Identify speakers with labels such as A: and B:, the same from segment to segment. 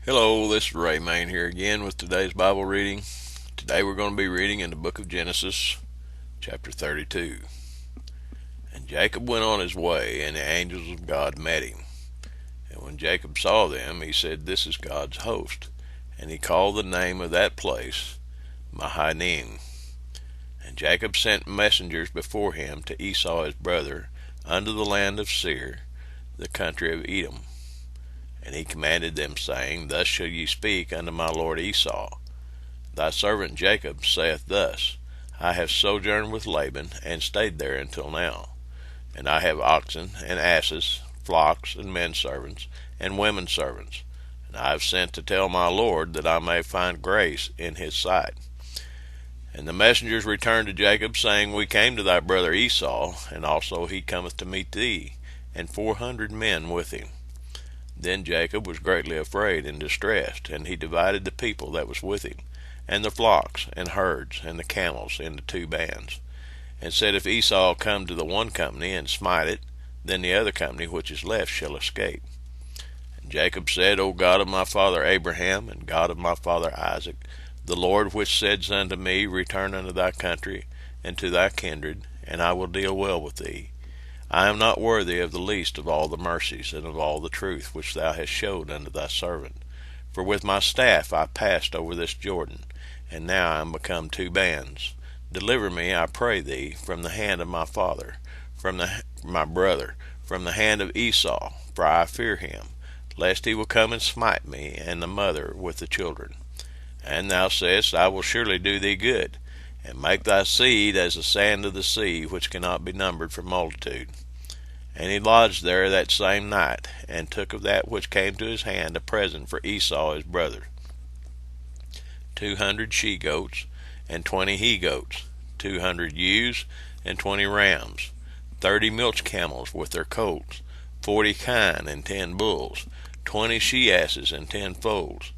A: Hello, this is Ray Main here again with today's Bible reading. Today we're going to be reading in the book of Genesis, chapter 32. And Jacob went on his way, and the angels of God met him. And when Jacob saw them, he said, "This is God's host." And he called the name of that place Mahanaim. And Jacob sent messengers before him to Esau his brother unto the land of Seir, the country of Edom. And he commanded them, saying, Thus shall ye speak unto my lord Esau. Thy servant Jacob saith thus, I have sojourned with Laban, and stayed there until now. And I have oxen, and asses, flocks, and men servants, and women servants. And I have sent to tell my lord, that I may find grace in his sight. And the messengers returned to Jacob, saying, We came to thy brother Esau, and also he cometh to meet thee, and 400 men with him. Then Jacob was greatly afraid and distressed, and he divided the people that was with him, and the flocks, and herds, and the camels into 2 bands, and said, If Esau come to the one company, and smite it, then the other company which is left shall escape. And Jacob said, O God of my father Abraham, and God of my father Isaac, the Lord which said unto me, Return unto thy country, and to thy kindred, and I will deal well with thee. I am not worthy of the least of all the mercies and of all the truth which thou hast showed unto thy servant. For with my staff I passed over this Jordan, and now I am become 2 bands. Deliver me, I pray thee, from the hand of my father, from my brother, from the hand of Esau, for I fear him, lest he will come and smite me, and the mother with the children. And thou sayest, I will surely do thee good, and make thy seed as the sand of the sea, which cannot be numbered for multitude. And he lodged there that same night, and took of that which came to his hand a present for Esau his brother, 200 she-goats, and 20 he-goats, 200 ewes, and 20 rams, 30 milch camels with their colts, 40 kine, and 10 bulls, 20 she-asses, and 10 foals.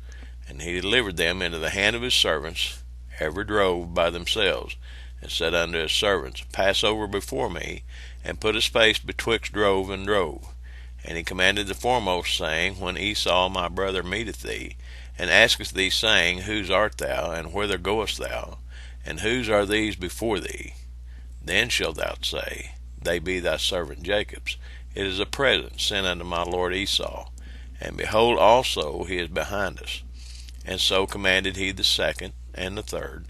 A: And he delivered them into the hand of his servants, every drove by themselves, and said unto his servants, Pass over before me, and put a space betwixt drove and drove. And he commanded the foremost, saying, When Esau my brother meeteth thee, and asketh thee, saying, Whose art thou, and whither goest thou, and whose are these before thee? Then shalt thou say, They be thy servant Jacob's. It is a present sent unto my lord Esau. And behold, also he is behind us. And so commanded he the second, and the third,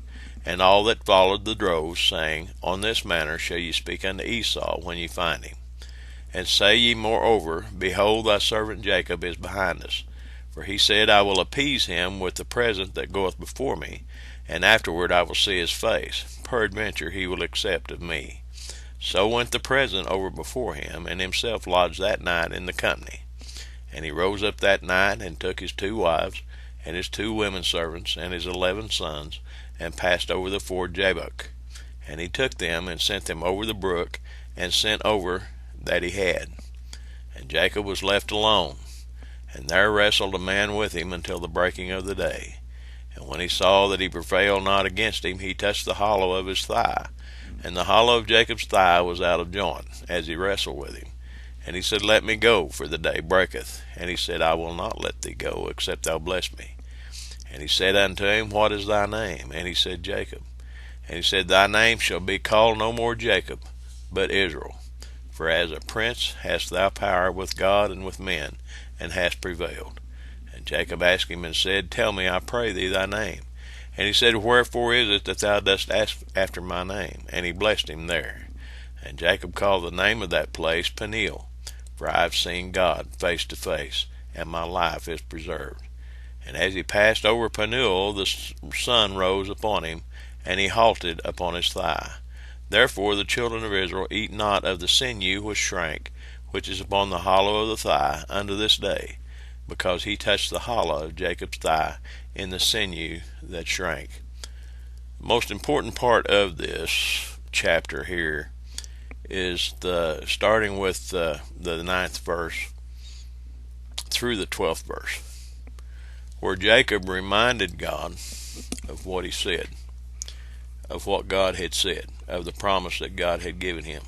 A: and all that followed the droves, saying, On this manner shall ye speak unto Esau when ye find him. And say ye moreover, Behold, thy servant Jacob is behind us. For he said, I will appease him with the present that goeth before me, and afterward I will see his face. Peradventure he will accept of me. So went the present over before him, and himself lodged that night in the company. And he rose up that night, and took his 2 wives, and his 2 women servants, and his 11 sons, and passed over the ford Jabbok. And he took them, and sent them over the brook, and sent over that he had. And Jacob was left alone, and there wrestled a man with him until the breaking of the day. And when he saw that he prevailed not against him, he touched the hollow of his thigh, and the hollow of Jacob's thigh was out of joint, as he wrestled with him. And he said, Let me go, for the day breaketh. And he said, I will not let thee go, except thou bless me. And he said unto him, What is thy name? And he said, Jacob. And he said, Thy name shall be called no more Jacob, but Israel. For as a prince hast thou power with God and with men, and hast prevailed. And Jacob asked him and said, Tell me, I pray thee, thy name. And he said, Wherefore is it that thou dost ask after my name? And he blessed him there. And Jacob called the name of that place Peniel, for I have seen God face to face, and my life is preserved. And as he passed over Peniel, the sun rose upon him, and he halted upon his thigh. Therefore the children of Israel eat not of the sinew which shrank, which is upon the hollow of the thigh, unto this day, because he touched the hollow of Jacob's thigh in the sinew that shrank. The most important part of this chapter here is starting with the 9th verse through the 12th verse, where Jacob reminded God of what he said, of what God had said, of the promise that God had given him.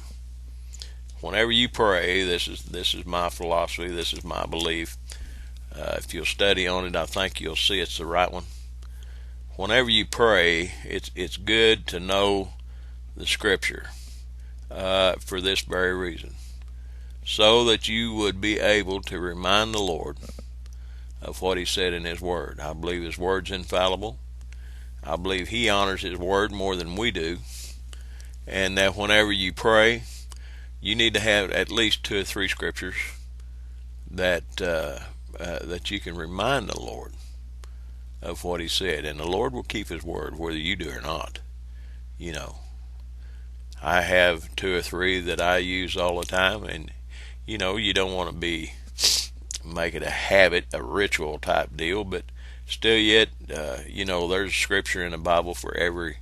A: Whenever you pray, this is my philosophy, this is my belief. If you'll study on it, I think you'll see it's the right one. Whenever you pray, it's good to know the scripture for this very reason, so that you would be able to remind the Lord of what he said in his word. I believe his word's infallible. I believe he honors his word more than we do, and that whenever you pray, you need to have at least 2 or 3 scriptures that that you can remind the Lord of what he said, and the Lord will keep his word whether you do or not. You know, I have 2 or 3 that I use all the time, and you know, you don't want to make it a habit, a ritual type deal, but still yet, you know, there's scripture in the Bible for every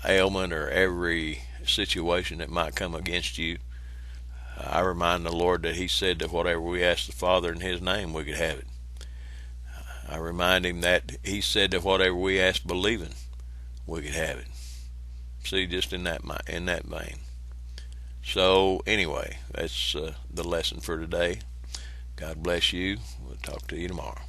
A: ailment or every situation that might come against you. I remind the Lord that he said that whatever we ask the Father in his name, we could have it. I remind him that he said that whatever we ask believing, we could have it. See, just in that vein. So anyway, that's the lesson for today. God bless you. We'll talk to you tomorrow.